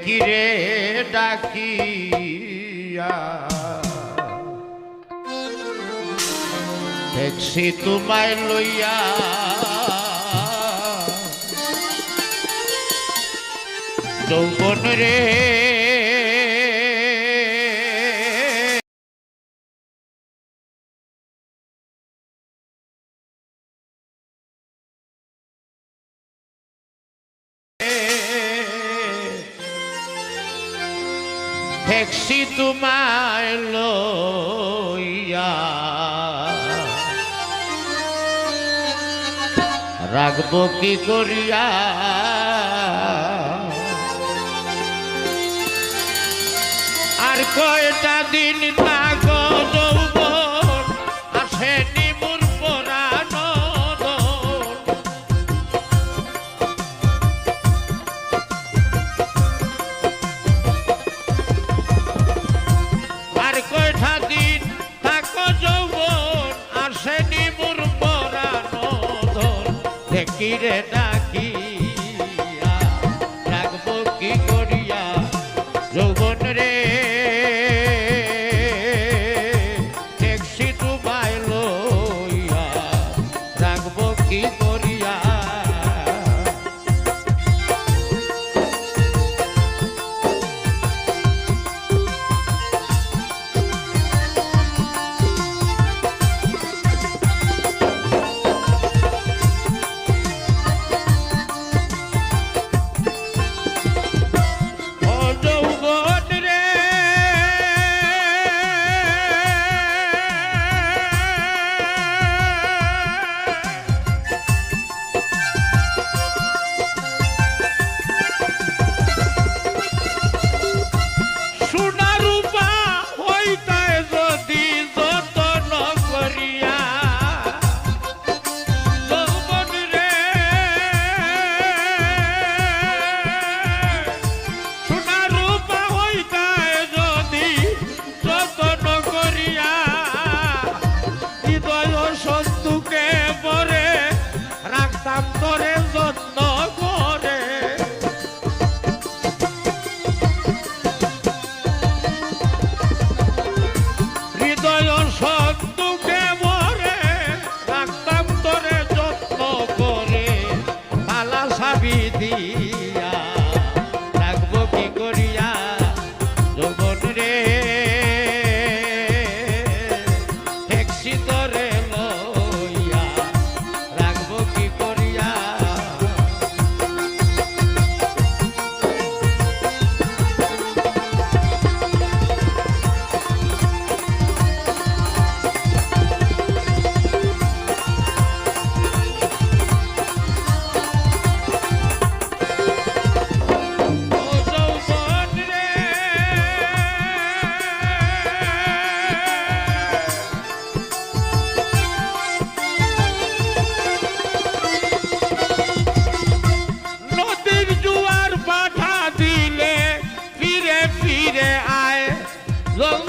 কিরে ডাকিয়া দেখছি তোমায় লইয়া যৌবন রে দেখছি তোমায় লইয়া রাখবো কি করিয়া আর কয়টা দিন থাকো যৌবন আসেনি মোর পরাণ আর কয়টা দিন থাকো যৌবন আসেনি মোর পরাণ কিরে ডাকিয়া রাখবো কি করিয়া যৌবন রে দেখছি তোমায় লইয়া রাখবো কি করিয়া তোরে যত্ন করে হৃদয় সন্তুকে মরে রাখতাম তোরে যত্ন করে পালা সাবি দিয়া রাখবো কি করিয়া যৌবন রে দেখছি তোরে লইয়া রাখবো কি করিয়া long